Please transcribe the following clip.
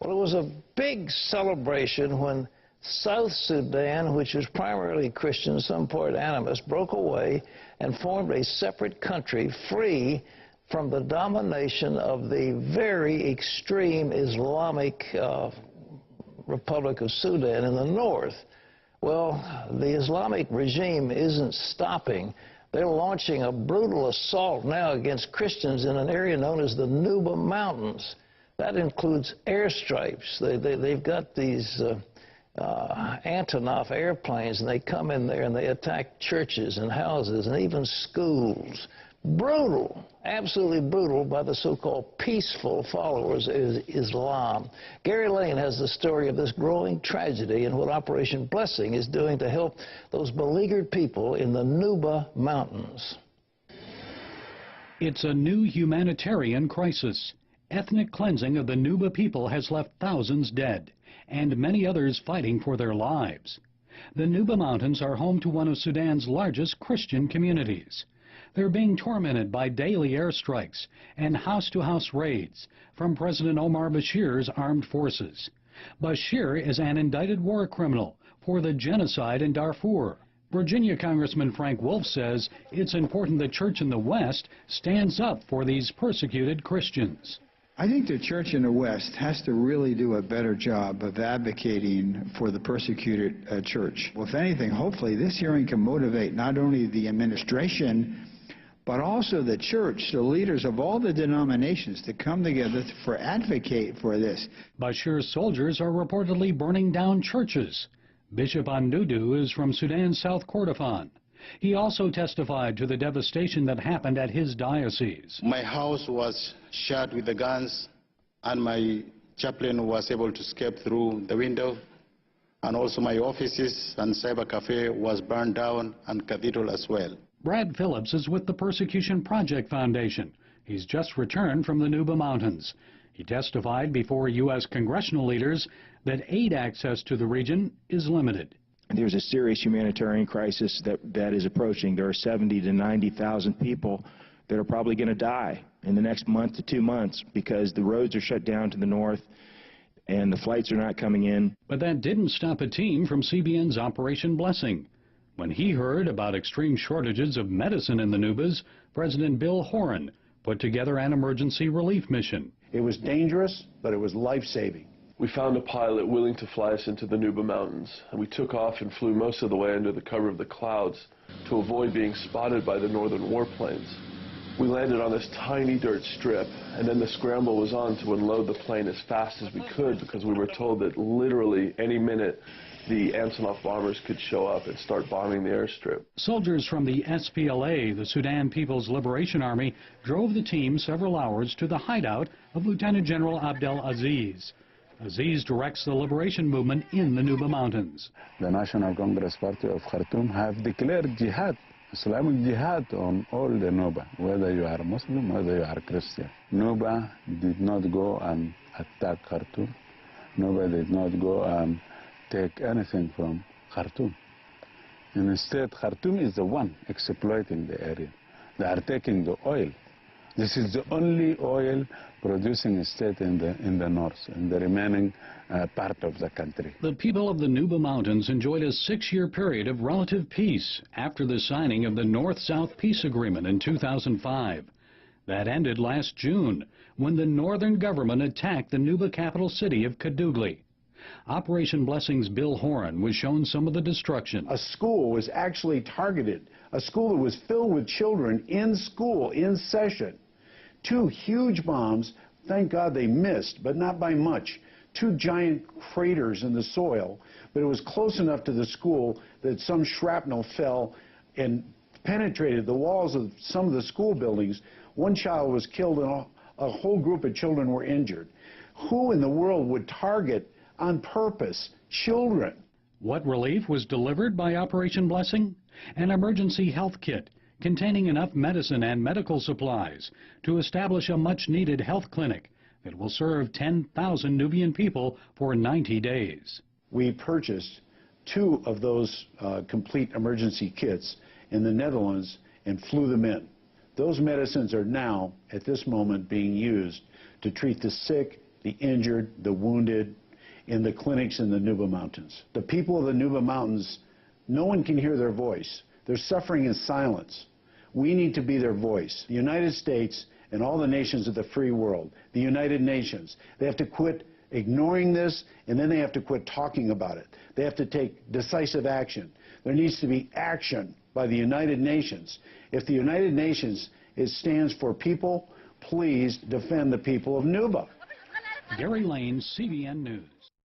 Well, it was a big celebration when South Sudan, which was primarily Christian, some part animist, broke away and formed a separate country free from the domination of the very extreme Islamic Republic of Sudan in the north. Well, the Islamic regime isn't stopping. They're launching a brutal assault now against Christians in an area known as the Nuba Mountains. That includes airstrikes. They've got these Antonov airplanes, and they come in there and they attack churches and houses and even schools. Brutal, absolutely brutal by the so-called peaceful followers of Islam. Gary Lane has the story of this growing tragedy and what Operation Blessing is doing to help those beleaguered people in the Nuba Mountains. It's a new humanitarian crisis. Ethnic cleansing of the Nuba people has left thousands dead, and many others fighting for their lives. The Nuba Mountains are home to one of Sudan's largest Christian communities. They're being tormented by daily airstrikes and house-to-house raids from President Omar Bashir's armed forces. Bashir is an indicted war criminal for the genocide in Darfur. Virginia Congressman Frank Wolf says it's important the church in the West stands up for these persecuted Christians. I think the church in the West has to really do a better job of advocating for the persecuted church. Well, if anything, hopefully this hearing can motivate not only the administration, but also the church, the leaders of all the denominations, to come together for advocate for this. Bashir's soldiers are reportedly burning down churches. Bishop Andudu is from Sudan's South Kordofan. He also testified to the devastation that happened at his diocese. My house was shot with the guns, and my chaplain was able to escape through the window. And also my offices and cyber cafe was burned down, and cathedral as well. Brad Phillips is with the Persecution Project Foundation. He's just returned from the Nuba Mountains. He testified before U.S. congressional leaders that aid access to the region is limited. There's a serious humanitarian crisis that is approaching. There are 70,000 to 90,000 people that are probably going to die in the next month to 2 months because the roads are shut down to the north and the flights are not coming in. But that didn't stop a team from CBN's Operation Blessing. When he heard about extreme shortages of medicine in the Nubas, President Bill Horan put together an emergency relief mission. It was dangerous, but it was life-saving. We found a pilot willing to fly us into the Nuba Mountains, and we took off and flew most of the way under the cover of the clouds to avoid being spotted by the northern warplanes. We landed on this tiny dirt strip, and then the scramble was on to unload the plane as fast as we could because we were told that literally any minute the Antonov bombers could show up and start bombing the airstrip. Soldiers from the SPLA, the Sudan People's Liberation Army, drove the team several hours to the hideout of Lieutenant General Abdel Aziz. Aziz directs the liberation movement in the Nuba Mountains. The National Congress Party of Khartoum have declared jihad, Islamic jihad, on all the Nuba, whether you are Muslim, whether you are Christian. Nuba did not go and attack Khartoum. Nuba did not go and take anything from Khartoum. And instead, Khartoum is the one exploiting the area. They are taking the oil. This is the only oil producing state in the north, in the remaining part of the country. The people of the Nuba Mountains enjoyed a 6-year period of relative peace after the signing of the North-South Peace Agreement in 2005. That ended last June when the northern government attacked the Nuba capital city of Kadugli. Operation Blessing's Bill Horan was shown some of the destruction. A school was actually targeted, a school that was filled with children in school, in session. 2 huge bombs, thank God they missed, but not by much. 2 giant craters in the soil, but it was close enough to the school that some shrapnel fell and penetrated the walls of some of the school buildings. 1 child was killed and a whole group of children were injured. Who in the world would target on purpose children? What relief was delivered by Operation Blessing? An emergency health kit containing enough medicine and medical supplies to establish a much-needed health clinic that will serve 10,000 Nubian people for 90 days. We purchased 2 of those complete emergency kits in the Netherlands and flew them in. Those medicines are now, at this moment, being used to treat the sick the injured, the wounded in the clinics in the Nuba Mountains. The people of the Nuba Mountains, no one can hear their voice. They're suffering in silence. We need to be their voice. The United States and all the nations of the free world, the United Nations, they have to quit ignoring this, and then they have to quit talking about it. They have to take decisive action. There needs to be action by the United Nations. If the United Nations stands for people, please defend the people of Nuba. Gary Lane, CBN News.